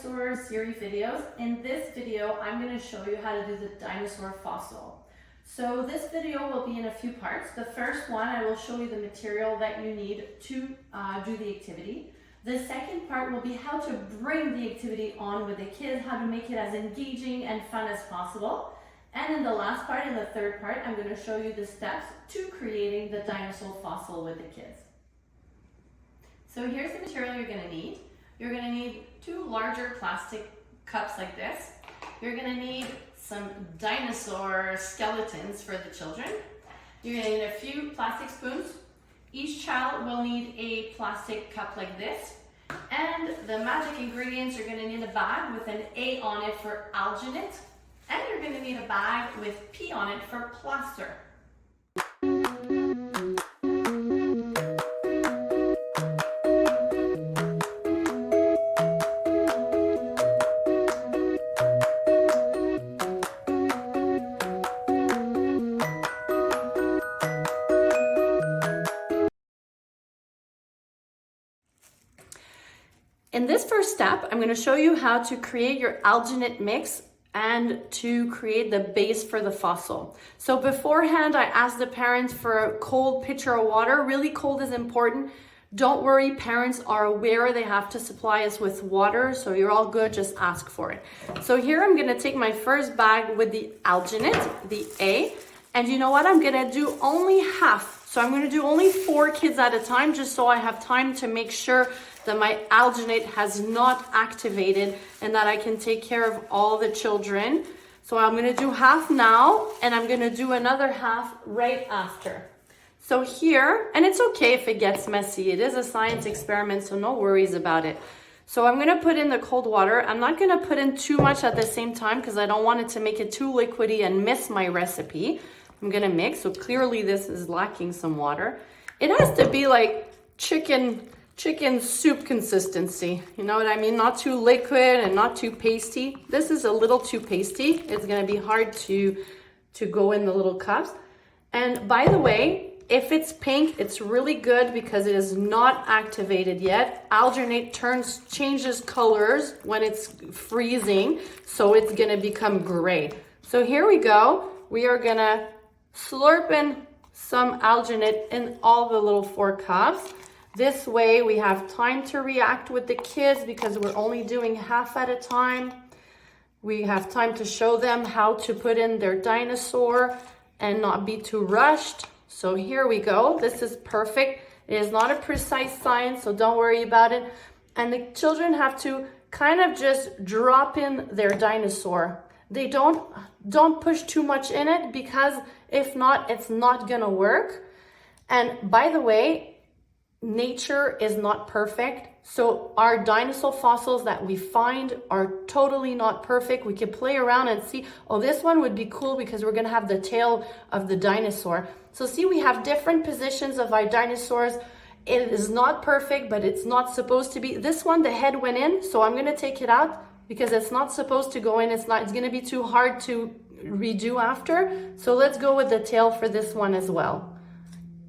dinosaur series videos. In this video, I'm going to show you how to do the dinosaur fossil. So this video will be in a few parts. The first one, I will show you the material that you need to do the activity. The second part will be how to bring the activity on with the kids, how to make it as engaging and fun as possible. And in the last part, in the third part, I'm going to show you the steps to creating the dinosaur fossil with the kids. So here's the material you're going to need. You're going to need 2 larger plastic cups like this. You're going to need some dinosaur skeletons for the children. You're going to need a few plastic spoons. Each child will need a plastic cup like this. And the magic ingredients, you're going to need a bag with an A on it for alginate. And you're going to need a bag with P on it for plaster. In this first step, I'm going to show you how to create your alginate mix and to create the base for the fossil. So beforehand, I asked the parents for a cold pitcher of water. Really cold is important. Don't worry, parents are aware they have to supply us with water, so you're all good, just ask for it. So here I'm gonna take my first bag with the alginate, the A, and you know what? I'm gonna do only half. So I'm gonna do only 4 kids at a time, just so I have time to make sure that my alginate has not activated and that I can take care of all the children. So I'm gonna do half now, and I'm gonna do another half right after. So here, and it's okay if it gets messy, it is a science experiment, so no worries about it. So I'm gonna put in the cold water. I'm not gonna put in too much at the same time because I don't want it to make it too liquidy and miss my recipe. I'm gonna mix, so clearly this is lacking some water. It has to be like chicken soup consistency. You know what I mean? Not too liquid and not too pasty. This is a little too pasty. It's gonna be hard to go in the little cups. And by the way, if it's pink, it's really good because it is not activated yet. Alginate changes colors when it's freezing, so it's gonna become gray. So here we go. We are gonna slurp in some alginate in all the little 4 cups. This way we have time to react with the kids because we're only doing half at a time. We have time to show them how to put in their dinosaur and not be too rushed. So here we go. This is perfect. It is not a precise science, so don't worry about it. And the children have to kind of just drop in their dinosaur. They don't push too much in it because if not, it's not gonna work. And by the way, nature is not perfect. So our dinosaur fossils that we find are totally not perfect. We can play around and see, oh, this one would be cool because we're gonna have the tail of the dinosaur. So see, we have different positions of our dinosaurs. It is not perfect, but it's not supposed to be. This one, the head went in, so I'm gonna take it out because it's not supposed to go in. It's gonna be too hard to redo after. So let's go with the tail for this one as well.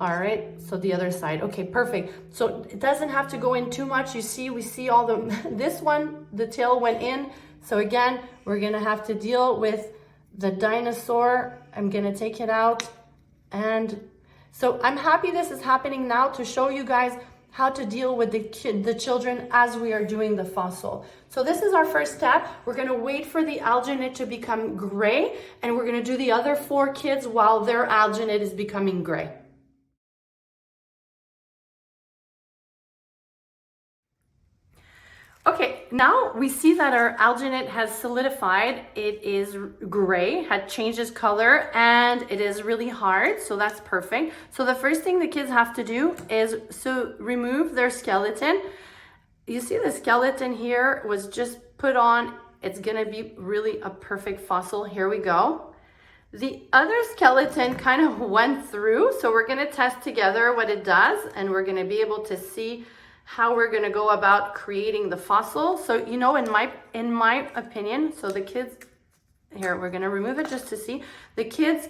All right, so the other side. Okay, perfect. So it doesn't have to go in too much. You see, we see all the, this one, the tail went in. So again, we're gonna have to deal with the dinosaur. I'm gonna take it out. And so I'm happy this is happening now to show you guys how to deal with the children as we are doing the fossil. So this is our first step. We're gonna wait for the alginate to become gray, and we're gonna do the other 4 kids while their alginate is becoming gray. Okay, now we see that our alginate has solidified. It is gray, had changed its color, and it is really hard, so that's perfect. So the first thing the kids have to do is remove their skeleton. You see the skeleton here was just put on. It's gonna be really a perfect fossil. Here we go. The other skeleton kind of went through, so we're gonna test together what it does, and we're gonna be able to see how we're going to go about creating the fossil. So, you know, in my opinion, so the kids, here, we're going to remove it just to see. The kids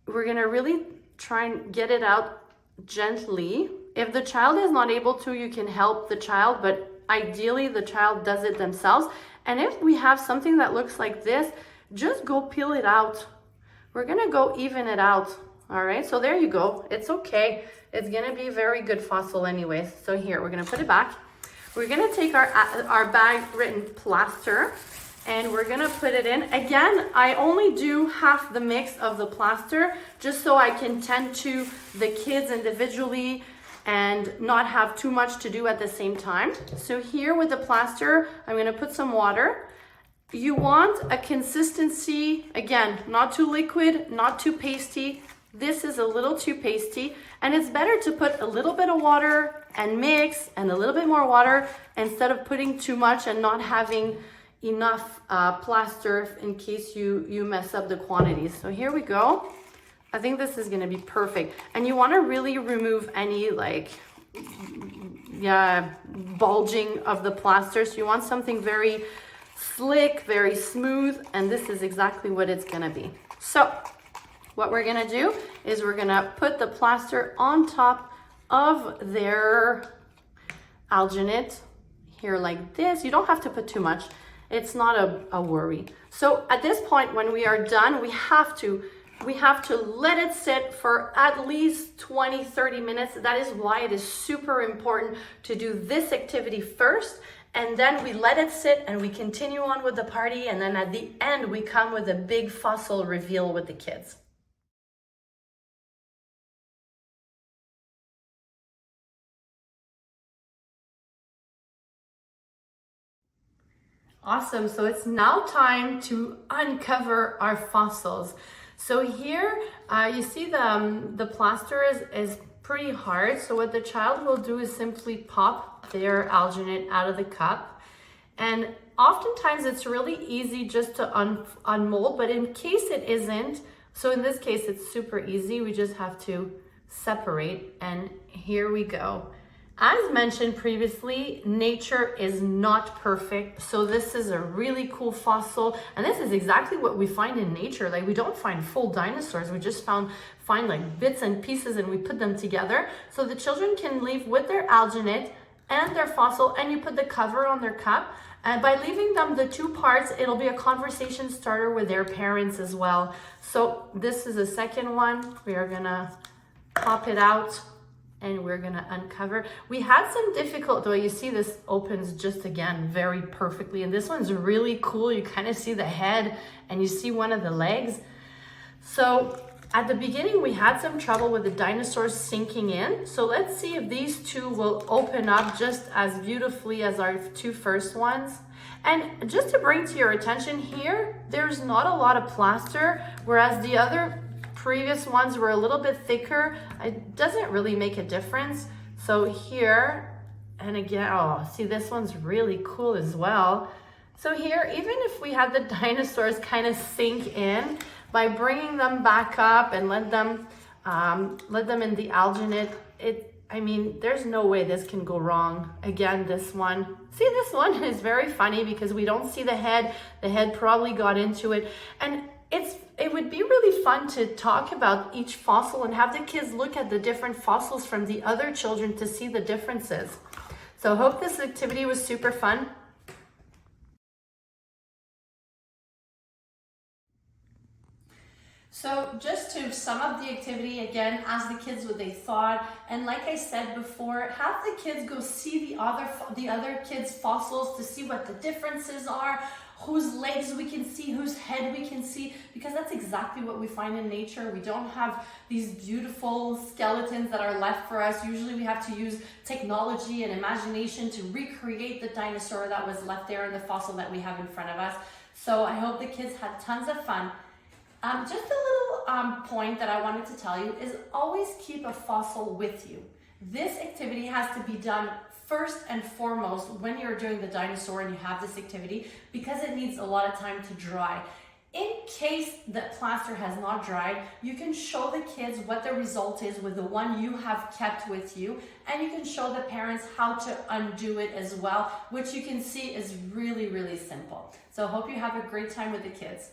we're going to really try and get it out gently. If the child is not able to, you can help the child, but ideally the child does it themselves. And if we have something that looks like this, just go peel it out. We're gonna go even it out. All right, so there you go. It's okay. It's gonna be a very good fossil anyways. So here, we're gonna put it back. We're gonna take our bag written plaster and we're gonna put it in. Again, I only do half the mix of the plaster just so I can tend to the kids individually and not have too much to do at the same time. So here with the plaster, I'm gonna put some water. You want a consistency, again, not too liquid, not too pasty. This is a little too pasty, and it's better to put a little bit of water and mix and a little bit more water instead of putting too much and not having enough plaster in case you mess up the quantities. So here we go. I think this is gonna be perfect. And you wanna really remove any bulging of the plaster. So you want something very slick, very smooth, and this is exactly what it's gonna be. So what we're gonna do is we're gonna put the plaster on top of their alginate here like this. You don't have to put too much. It's not a worry. So at this point, when we are done, we have to let it sit for at least 20, 30 minutes. That is why it is super important to do this activity first, and then we let it sit and we continue on with the party, and then at the end, we come with a big fossil reveal with the kids. Awesome, so it's now time to uncover our fossils. So here, you see the plaster is pretty hard. So what the child will do is simply pop their alginate out of the cup. And oftentimes it's really easy just to unmold, but in case it isn't, so in this case, it's super easy. We just have to separate, and here we go. As mentioned previously, nature is not perfect. So this is a really cool fossil. And this is exactly what we find in nature. Like, we don't find full dinosaurs. We just find like bits and pieces and we put them together. So the children can leave with their alginate and their fossil, and you put the cover on their cup. And by leaving them the two parts, it'll be a conversation starter with their parents as well. So this is the second one. We are gonna pop it out and we're gonna uncover. We had some difficulty, though. You see this opens just again very perfectly, and this one's really cool. You kind of see the head and you see one of the legs. So at the beginning we had some trouble with the dinosaurs sinking in. So let's see if these two will open up just as beautifully as our two first ones. And just to bring to your attention here, there's not a lot of plaster, whereas the other previous ones were a little bit thicker. It doesn't really make a difference. So here, and again, oh, see, this one's really cool as well. So here, even if we had the dinosaurs kind of sink in, by bringing them back up and let them in the alginate, I mean, there's no way this can go wrong. Again, this one, see, this one is very funny because we don't see the head. The head probably got into it. And it would be really fun to talk about each fossil and have the kids look at the different fossils from the other children to see the differences. So I hope this activity was super fun. So just to sum up the activity again, ask the kids what they thought, and like I said before, have the kids go see the other kids' fossils to see what the differences are, whose legs we can see, whose head we can see, because that's exactly what we find in nature. We don't have these beautiful skeletons that are left for us. Usually we have to use technology and imagination to recreate the dinosaur that was left there in the fossil that we have in front of us. So I hope the kids had tons of fun. Just a little point that I wanted to tell you is always keep a fossil with you. This activity has to be done first and foremost when you're doing the dinosaur and you have this activity, because it needs a lot of time to dry. In case the plaster has not dried, you can show the kids what the result is with the one you have kept with you, and you can show the parents how to undo it as well, which you can see is really, really simple. So I hope you have a great time with the kids.